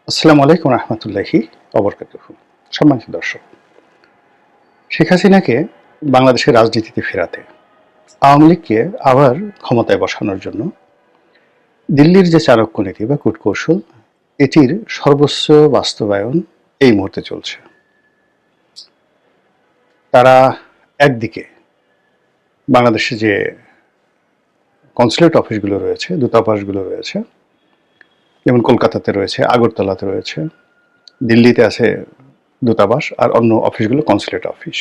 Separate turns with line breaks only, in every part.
আসসালামু আলাইকুম রহমতুল্লাহি অবরকাতুহু। সম্মানিত দর্শক, শেখ হাসিনাকে বাংলাদেশের রাজনীতিতে ফেরাতে আওয়ামী লীগকে আবার ক্ষমতায় বসানোর জন্য দিল্লির যে চাণক্য নীতি বা কূটকৌশল, এটির সর্বোচ্চ বাস্তবায়ন এই মুহূর্তে চলছে। তারা একদিকে বাংলাদেশে যে কনসুলেট অফিসগুলো রয়েছে, দূতাবাসগুলো রয়েছে, যেমন কলকাতাতে রয়েছে, আগরতলাতে রয়েছে, দিল্লিতে আছে দূতাবাস, আর অন্য অফিসগুলো কনসুলেট অফিস,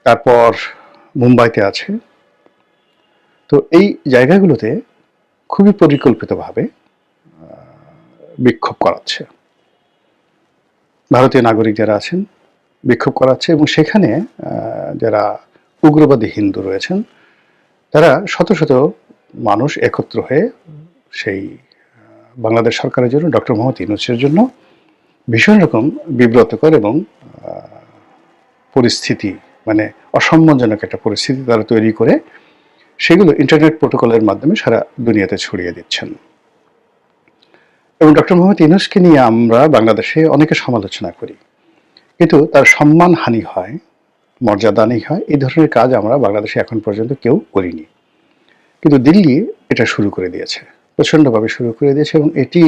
তারপর মুম্বাইতে আছে। তো এই জায়গাগুলোতে খুবই পরিকল্পিতভাবে বিক্ষোভ করাচ্ছে, ভারতীয় নাগরিক যারা আছেন বিক্ষোভ করাচ্ছে, এবং সেখানে যারা উগ্রবাদী হিন্দু রয়েছেন তারা শত শত মানুষ একত্র হয়ে সেই বাংলাদেশ সরকারের জন্য, ডক্টর মোহাম্মদ ইউনূসের জন্য ভীষণ রকম বিব্রতকর এবং পরিস্থিতি, মানে অসম্মানজনক একটা পরিস্থিতি তারা তৈরি করে সেগুলো ইন্টারনেট প্রোটোকলের মাধ্যমে সারা দুনিয়াতে ছড়িয়ে দিচ্ছেন। এবং ডক্টর মোহাম্মদ ইউনূসকে নিয়ে আমরা বাংলাদেশে অনেকে সমালোচনা করি, কিন্তু তার সম্মানহানি হয়, মর্যাদাহানি হয়। এই ধরনের কাজ আমরা বাংলাদেশে এখন পর্যন্ত কেউ করিনি, কিন্তু দিল্লি এটা শুরু করে দিয়েছে, প্রচণ্ডভাবে শুরু করে দিয়েছে। এবং এটি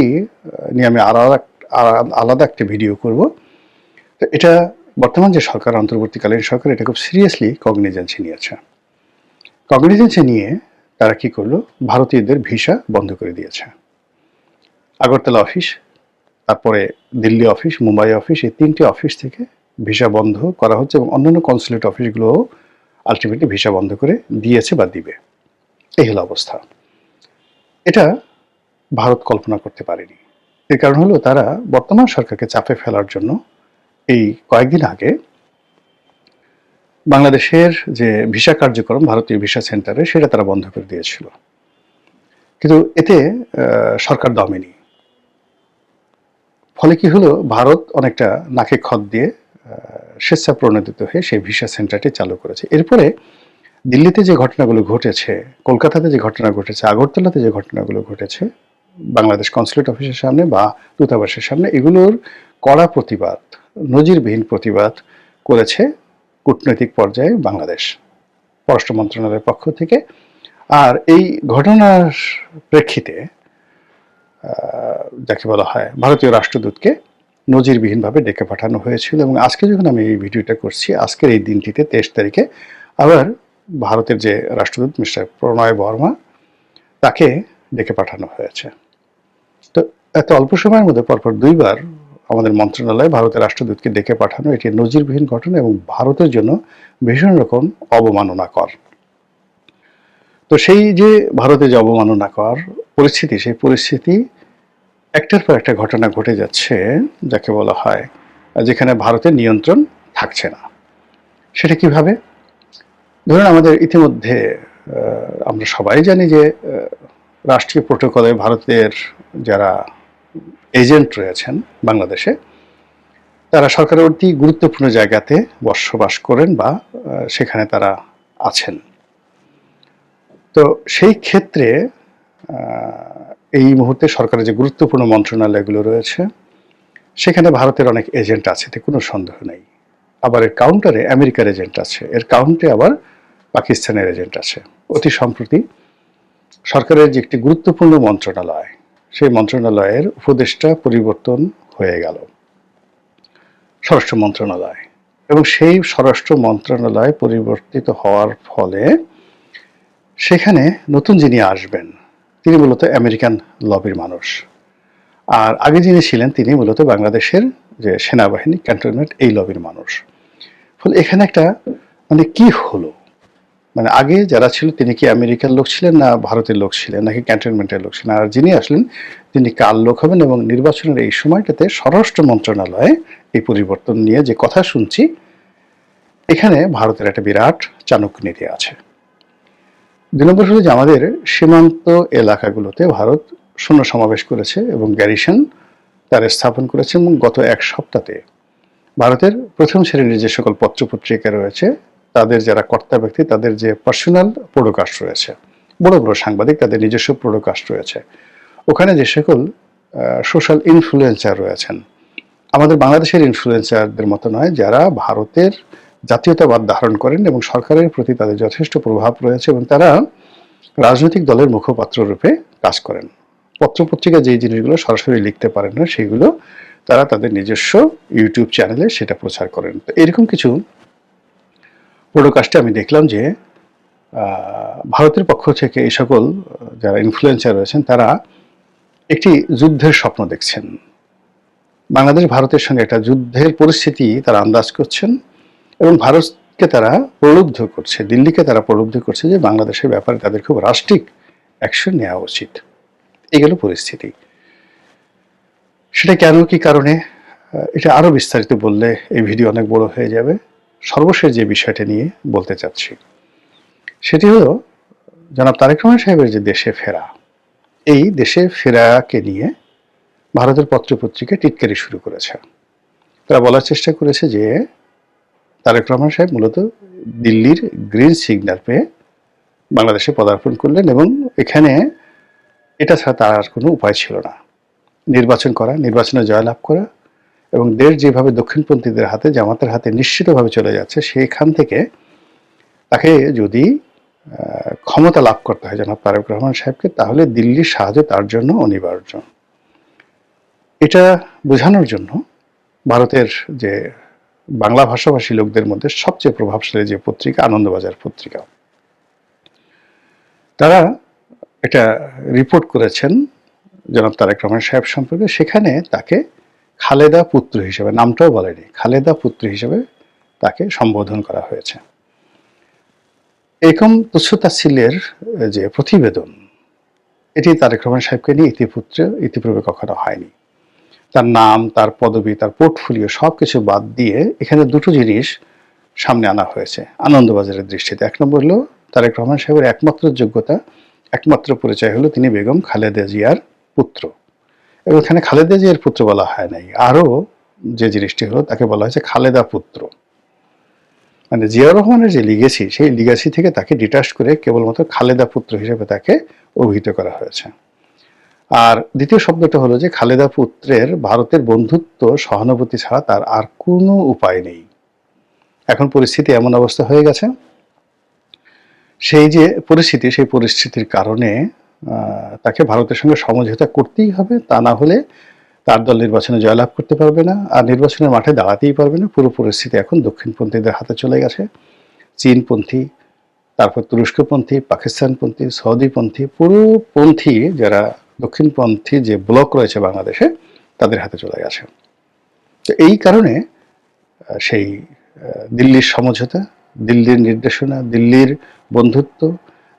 নিয়ে আমি আলাদা একটা ভিডিও করব। তো এটা বর্তমান যে সরকার, অন্তর্বর্তীকালীন সরকার, এটা খুব সিরিয়াসলি কগনিজেন্সি নিয়েছে। কগনিজেন্সি নিয়ে তারা কি করলো, ভারতীয়দের ভিসা বন্ধ করে দিয়েছে। আগরতলা অফিস, তারপরে দিল্লি অফিস, মুম্বাই অফিস, এই তিনটি অফিস থেকে ভিসা বন্ধ করা হচ্ছে, এবং অন্যান্য কনসুলেট অফিসগুলোও আলটিমেটলি ভিসা বন্ধ করে দিয়েছে বা দিবে। এই হলো অবস্থা। এটা ভারত কল্পনা করতে পারেনি। এর কারণ হলো তারা বর্তমান সরকারকে চাপে ফেলার জন্য এই কয়েকদিন আগে বাংলাদেশের যে ভিসা কার্যক্রম, ভারতীয় ভিসা সেন্টারে, সেটা তারা বন্ধ করে দিয়েছিল। কিন্তু এতে সরকার দমেনি। ফলে কি হলো, ভারত অনেকটা নাকে খত দিয়ে স্বেচ্ছা প্রণোদিত হয়ে সেই ভিসা সেন্টারটি চালু করেছে। এরপরে দিল্লিতে যে ঘটনাগুলো ঘটেছে, কলকাতাতে যে ঘটনা ঘটেছে, আগরতলাতে যে ঘটনাগুলো ঘটেছে, বাংলাদেশ কনসুলেট অফিসের সামনে বা দূতাবাসের সামনে, এগুলোর কড়া প্রতিবাদ, নজিরবিহীন প্রতিবাদ করেছে কূটনৈতিক পর্যায়ে বাংলাদেশ পররাষ্ট্র মন্ত্রণালয়ের পক্ষ থেকে। আর এই ঘটনার প্রেক্ষিতে যাকে বলা হয় ভারতীয় রাষ্ট্রদূতকে নজিরবিহীনভাবে ডেকে পাঠানো হয়েছিল। এবং আজকে যখন আমি এই ভিডিওটা করছি, আজকের এই দিনটিতে 23 তারিখে আবার ভারতের যে রাষ্ট্রদূত মিস্টার প্রণয় বর্মা, তাকে ডেকে পাঠানো হয়েছে। তো এত অল্প সময়ের মধ্যে পরপর দুইবার আমাদের মন্ত্রণালয় ভারতের রাষ্ট্রদূতকে ডেকে পাঠানো, এটি নজিরবিহীন ঘটনা এবং ভারতের জন্য ভীষণ রকম অবমাননাকর। তো সেই যে ভারতে যে অবমাননাকর পরিস্থিতি, সেই পরিস্থিতি একটার পর একটা ঘটনা ঘটে যাচ্ছে, যাকে বলা হয় যেখানে ভারতের নিয়ন্ত্রণ থাকছে না। সেটা কিভাবে? ধরুন, আমাদের ইতিমধ্যে আমরা সবাই জানি যে রাষ্ট্রীয় প্রোটোকলে ভারতের যারা এজেন্ট রয়েছেন বাংলাদেশে, তারা সরকারের অতি গুরুত্বপূর্ণ জায়গাতে বসবাস করেন বা সেখানে তারা আছেন। তো সেই ক্ষেত্রে এই মুহূর্তে সরকারের যে গুরুত্বপূর্ণ মন্ত্রণালয়গুলো রয়েছে, সেখানে ভারতের অনেক এজেন্ট আছে, এতে কোনো সন্দেহ নেই। আবার এর কাউন্টারে আমেরিকার এজেন্ট আছে, এর কাউন্টে আবার পাকিস্তানের এজেন্ট আছে। অতি সম্প্রতি সরকারের যে একটি গুরুত্বপূর্ণ মন্ত্রণালয়, সেই মন্ত্রণালয়ের উপদেষ্টা পরিবর্তন হয়ে গেল স্বরাষ্ট্র মন্ত্রণালয়, এবং সেই স্বরাষ্ট্র মন্ত্রণালয় পরিবর্তিত হওয়ার ফলে সেখানে নতুন যিনি আসবেন তিনি মূলত আমেরিকান লবির মানুষ, আর আগে যিনি ছিলেন তিনি মূলত বাংলাদেশের যে সেনাবাহিনী, ক্যান্টনমেন্ট, এই লবির মানুষ। ফলে এখানে একটা মানে কি হলো, মানে আগে যারা ছিল তিনি কি আমেরিকার লোক ছিলেন, না ভারতের লোক ছিলেন, নাকি ক্যান্টনমেন্টের লোক ছিলেন, আর যিনি আসলেন তিনি কার লোক হবেন? এবং নির্বাচনের এই সময়টাতে স্বরাষ্ট্র মন্ত্রণালয়ে এই পরিবর্তন নিয়ে যে কথা শুনছি, এখানে ভারতের একটা বিরাট চাণক্য নীতি আছে। 2 নম্বর হলো যে আমাদের সীমান্ত এলাকাগুলোতে ভারত সৈন্য সমাবেশ করেছে এবং গ্যারিসন তার স্থাপন করেছে। এবং গত এক সপ্তাহে ভারতের প্রথম শ্রেণীর যে সকল পত্রপত্রিকা রয়েছে, তাদের যারা কর্তা ব্যক্তি, তাদের যে পার্সোনাল প্রোডকাস্ট রয়েছে, বড় বড় সাংবাদিক, তাদের নিজস্ব প্রোডকাস্ট রয়েছে, ওখানে যে সকল সোশ্যাল ইনফ্লুয়েন্সার রয়েছেন, আমাদের বাংলাদেশের ইনফ্লুয়েন্সারদের মতো নয়, যারা ভারতের জাতীয়তাবাদ ধারণ করেন এবং সরকারের প্রতি তাদের যথেষ্ট প্রভাব রয়েছে এবং তারা রাজনৈতিক দলের মুখপাত্র রূপে কাজ করেন। পত্রপত্রিকা যেই জিনিসগুলো সরাসরি লিখতে পারেন না, সেগুলো তারা তাদের নিজস্ব ইউটিউব চ্যানেলে সেটা প্রচার করেন। তো এরকম কিছু পডকাস্টে আমি দেখলাম যে ভারতের পক্ষ থেকে এই সকল যারা ইনফ্লুয়েন্সার রয়েছেন তারা একটি যুদ্ধের স্বপ্ন দেখছেন। বাংলাদেশ ভারতের সঙ্গে একটা যুদ্ধের পরিস্থিতি তারা আন্দাজ করছেন এবং ভারতকে তারা প্রলুব্ধ করছে, দিল্লিকে তারা প্রলুব্ধ করছে যে বাংলাদেশের ব্যাপারে তাদের খুব রাষ্ট্রিক অ্যাকশন নেওয়া উচিত। এগুলো পরিস্থিতি। সেটা কেন, কি কারণে, এটা আরও বিস্তারিত বললে এই ভিডিও অনেক বড় হয়ে যাবে। সর্বশেষ যে বিষয়টা নিয়ে বলতে চাচ্ছি সেটি হলো জনাব তারেক রহমান সাহেবের যে দেশে ফেরা, এই দেশে ফেরাকে নিয়ে ভারতের পত্রপত্রিকা টিটকারি শুরু করেছে। তারা বলার চেষ্টা করেছে যে তারেক রহমান সাহেব মূলত দিল্লির গ্রিন সিগন্যাল পেয়ে বাংলাদেশে পদার্পণ করলেন এবং এখানে এটা ছাড়া তার আর কোনো উপায় ছিল না। নির্বাচন করা, নির্বাচনে জয়লাভ করা এবং দেশ যেভাবে দক্ষিণপন্থীদের হাতে, জামাতের হাতে নিশ্চিতভাবে চলে যাচ্ছে, সেইখান থেকে তাকে যদি ক্ষমতা লাভ করতে হয় জনাব তারেক রহমান সাহেবকে, তাহলে দিল্লির সাহায্য তার জন্য অনিবার্য। এটা বোঝানোর জন্য ভারতের যে বাংলা ভাষাভাষী লোকদের মধ্যে সবচেয়ে প্রভাবশালী যে পত্রিকা আনন্দবাজার পত্রিকা, তারা এটা রিপোর্ট করেছেন জনাব তারেক রহমান সাহেব সম্পর্কে। সেখানে তাকে খালেদা পুত্র হিসেবে, নামটাও বলেনি, খালেদা পুত্র হিসেবে তাকে সম্বোধন করা হয়েছে। এরকম তুচ্ছতাচ্ছিল্যের যে প্রতিবেদন, এটি তারেক রহমান সাহেবকে নিয়ে ইতিপূর্বে কখনো হয়নি। তার নাম, তার পদবি, তার পোর্টফোলিও সব কিছু বাদ দিয়ে এখানে দুটো জিনিস সামনে আনা হয়েছে আনন্দবাজারের দৃষ্টিতে। এক নম্বর হলো তারেক রহমান সাহেবের একমাত্র যোগ্যতা, একমাত্র পরিচয় হলো তিনি বেগম খালেদা জিয়ার পুত্র। এবং এখানে খালেদা জিয়ার পুত্র বলা হয় নাই, আরও যে জিনিসটি হলো তাকে বলা হয়েছে খালেদা পুত্র। মানে জিয়াউর রহমানের যে লিগেসি, সেই লিগেসি থেকে তাকে ডিটাচ করে কেবলমাত্র খালেদা পুত্র হিসেবে তাকে অভিহিত করা হয়েছে। আর দ্বিতীয় শব্দটা হলো যে খালেদা পুত্রের ভারতের বন্ধুত্ব, সহানুভূতি ছাড়া তার আর কোনো উপায় নেই। এখন পরিস্থিতি এমন অবস্থা হয়ে গেছে, সেই যে পরিস্থিতি, সেই পরিস্থিতির কারণে তাকে ভারতের সঙ্গে সমঝোতা করতেই হবে, তা না হলে তার দল নির্বাচনে জয়লাভ করতে পারবে না, আর নির্বাচনের মাঠে দাঁড়াতেই পারবে না। পুরো পরিস্থিতি এখন দক্ষিণপন্থীদের হাতে চলে গেছে। চীনপন্থী, তারপর তুরস্কপন্থী, পাকিস্তানপন্থী, সৌদিপন্থী, পুরো পন্থী যারা দক্ষিণপন্থী যে ব্লক রয়েছে বাংলাদেশে, তাদের হাতে চলে গেছে। তো এই কারণে সেই দিল্লির সমঝোতা, দিল্লির নির্দেশনা, দিল্লির বন্ধুত্ব,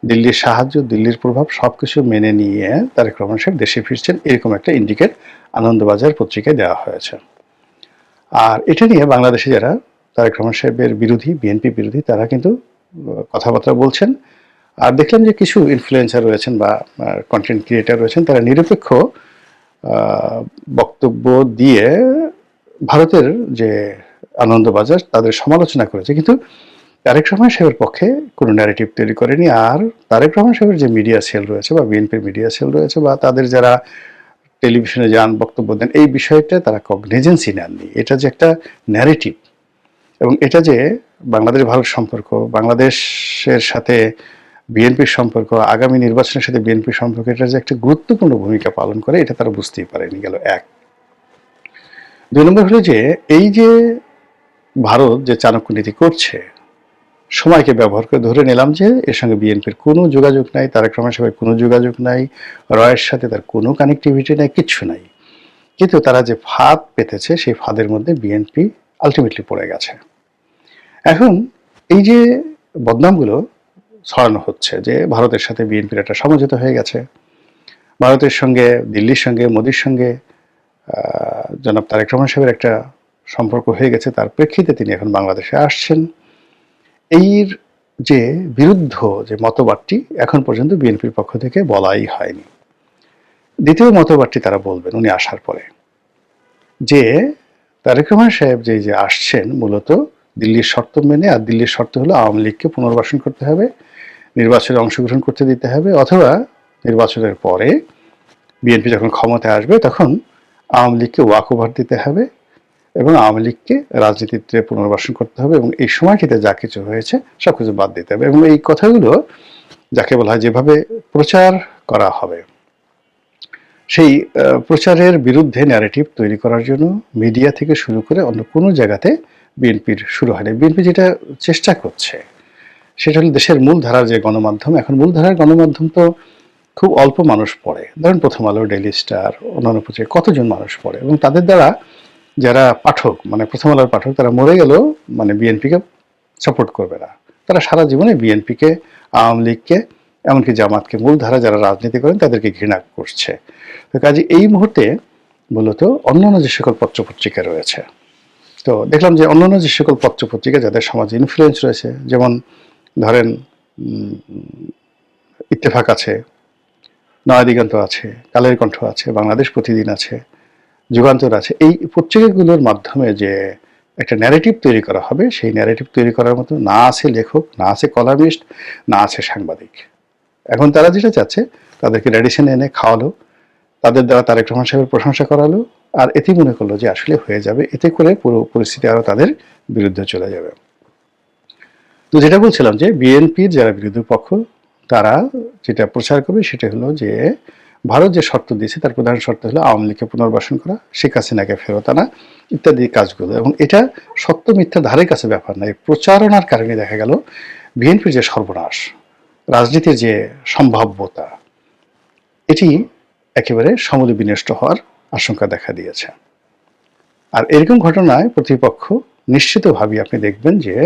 দিল্লির সাহায্য, দিল্লির প্রভাব সবকিছু মেনে নিয়ে তারেক রহমান সাহেব দেশে ফিরছেন, এরকম একটা ইন্ডিকেট আনন্দবাজার পত্রিকায় দেওয়া হয়েছে। আর এটা নিয়ে বাংলাদেশে যারা তারেক রহমান সাহেবের বিরোধী, বিএনপি বিরোধী, তারা কিন্তু কথাবার্তা বলছেন। আর দেখলাম যে কিছু ইনফ্লুয়েন্সার রয়েছেন বা কন্টেন্ট ক্রিয়েটার রয়েছেন, তারা নিরপেক্ষ বক্তব্য দিয়ে ভারতের যে আনন্দবাজার তাদের সমালোচনা করেছে, কিন্তু তারেক রহমান সাহেবের পক্ষে কোনো ন্যারেটিভ তৈরি করেনি। আর তারেক রহমান সাহেবের যে মিডিয়া সেল রয়েছে বা বিএনপির মিডিয়া সেল রয়েছে বা তাদের যারা টেলিভিশনে যান, বক্তব্য দেন, এই বিষয়টা তারা কগনিজেন্সি নেননি। এটা যে একটা ন্যারেটিভ এবং এটা যে বাংলাদেশ ভারত সম্পর্ক, বাংলাদেশের সাথে বিএনপির সম্পর্ক, আগামী নির্বাচনের সাথে বিএনপির সম্পর্ক, এটা যে একটা গুরুত্বপূর্ণ ভূমিকা পালন করে, এটা তারা বুঝতেই পারেনি। গেল এক। দুই নম্বর হলো যে এই যে ভারত যে চাণক্য নীতি করছে, সময়কে ব্যবহার করে ধরে নিলাম যে এর সঙ্গে বিএনপির কোনো যোগাযোগ নাই, তারেক রহমান সাহেবের কোনো যোগাযোগ নাই, রয়ের সাথে তার কোনো কানেক্টিভিটি নাই, কিচ্ছু নাই, কিন্তু তারা যে ফাঁদ পেতেছে সেই ফাঁদের মধ্যে বিএনপি আলটিমেটলি পড়ে গেছে। এখন এই যে বদনামগুলো ছড়ানো হচ্ছে যে ভারতের সাথে বিএনপির একটা সমঝোতা হয়ে গেছে, ভারতের সঙ্গে, দিল্লির সঙ্গে, মোদির সঙ্গে জনাব তারেক রহমান সাহেবের একটা সম্পর্ক হয়ে গেছে, তার প্রেক্ষিতে তিনি এখন বাংলাদেশে আসছেন, এর যে বিরুদ্ধ যে মতবাদটি এখন পর্যন্ত বিএনপির পক্ষ থেকে বলাই হয়নি। দ্বিতীয় মতবাদটি তারা বলবেন উনি আসার পরে, যে তারেক রহমান সাহেব যে আসছেন মূলত দিল্লির শর্ত মেনে, আর দিল্লির শর্ত হলো আওয়ামী লীগকে পুনর্বাসন করতে হবে, নির্বাচনে অংশগ্রহণ করতে দিতে হবে, অথবা নির্বাচনের পরে বিএনপি যখন ক্ষমতায় আসবে তখন আওয়ামী লীগকে ওয়াক ওভার দিতে হবে এবং আওয়ামী লীগকে রাজনীতিতে পুনর্বাসন করতে হবে এবং এই সময়টিতে যা কিছু হয়েছে সব কিছু বাদ দিতে হবে। এবং এই কথাগুলো যাকে বলা হয় যেভাবে প্রচার করা হবে, সেই প্রচারের বিরুদ্ধে ন্যারেটিভ তৈরি করার জন্য মিডিয়া থেকে শুরু করে অন্য কোনো জায়গাতে বিএনপির শুরু হয়নি। বিএনপি যেটা চেষ্টা করছে সেটা হলো দেশের মূলধারার যে গণমাধ্যম, এখন মূলধারার গণমাধ্যম তো খুব অল্প মানুষ পড়ে। ধরেন প্রথম আলো, ডেইলি স্টার, অন্যান্য পত্রিকা কতজন মানুষ পড়ে, এবং তাদের দ্বারা যারা পাঠক মানে প্রথম আলোর পাঠক তারা মরে গেলেও মানে বিএনপিকে সাপোর্ট করবে না। তারা সারা জীবনে বিএনপিকে, আওয়ামী লীগকে, এমনকি জামাতকে, মূলধারা যারা রাজনীতি করেন তাদেরকে ঘৃণা করছে। তো কাজে এই মুহূর্তে মূলত অন্যান্য যে সকল পত্রপত্রিকা রয়েছে, তো দেখলাম যে অন্যান্য যে সকল পত্রপত্রিকা যাদের সমাজে ইনফ্লুয়েন্স রয়েছে, যেমন ধরেন ইত্তেফাক আছে, নয়া দিগন্ত আছে, কালের কণ্ঠ আছে, বাংলাদেশ প্রতিদিন আছে, যুগান্তর আছে, এই পত্রিকাগুলোর মাধ্যমে যে একটা ন্যারেটিভ তৈরি করা হবে, সেই ন্যারেটিভ তৈরি করার মতো না আছে লেখক, না আছে কলামিস্ট, না আছে সাংবাদিক। এখন তারা যেটা চাচ্ছে তাদেরকে রেডিশনে এনে খাওয়ালো, তাদের দ্বারা তারেক রহমান সাহেবের প্রশংসা করালো, আর এতেই মনে করলো যে আসলে হয়ে যাবে, এতে করে পুরো পরিস্থিতি আরো তাদের বিরুদ্ধে চলে যাবে। তো যেটা বলছিলাম যে বিএনপির যারা বিরোধী পক্ষ তারা যেটা প্রচার করবে সেটা হলো যে ভারত যে শর্ত দিয়েছে তার প্রধান শর্ত হলো আওয়ামী লীগকে পুনর্বাসন করা, শেখ হাসিনাকে ফেরত আনা ইত্যাদি কাজগুলো। এবং এটা সত্য মিথ্যা ধারে কাছে ব্যাপার নয়, প্রচারণার কারণে দেখা গেল বিএনপির যে সর্বনাশ, রাজনীতির যে সম্ভাব্যতা, এটি একেবারে সমূলে বিনষ্ট হওয়ার আশঙ্কা দেখা দিয়েছে। আর এরকম ঘটনায় প্রতিপক্ষ নিশ্চিতভাবেই আপনি দেখবেন যে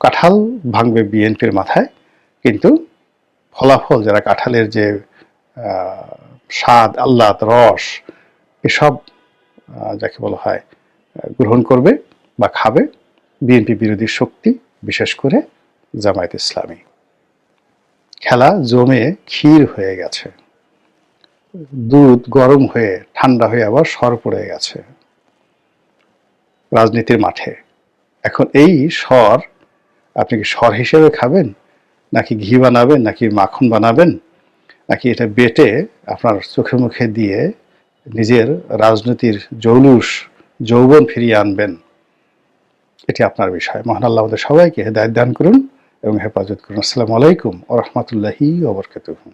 কাঁঠাল ভাঙবে বিএনপির মাথায়, কিন্তু ফলাফল যারা কাঁঠালের যে স্বাদ, আহ্লাদ, রস এসব যাকে বলা হয় গ্রহণ করবে বা খাবে বিএনপি বিরোধী শক্তি, বিশেষ করে জামায়াত ইসলামী। খেলা জমে ক্ষীর হয়ে গেছে, দুধ গরম হয়ে ঠান্ডা হয়ে আবার সর পড়ে গেছে রাজনীতির মাঠে। এখন এই সর আপনি কি সর হিসেবে খাবেন, নাকি ঘি বানাবেন, নাকি মাখন বানাবেন, নাকি এটা বেটে আপনার চোখে মুখে দিয়ে নিজের রাজনীতির জৌলুস যৌবন ফিরিয়ে আনবেন, এটি আপনার বিষয়। মহান আল্লাহ আমাদের সবাইকে হেদায়েত দান করুন এবং হেফাজত করুন। আসসালামু আলাইকুম ওয়া রাহমাতুল্লাহি ওয়া বারাকাতুহু।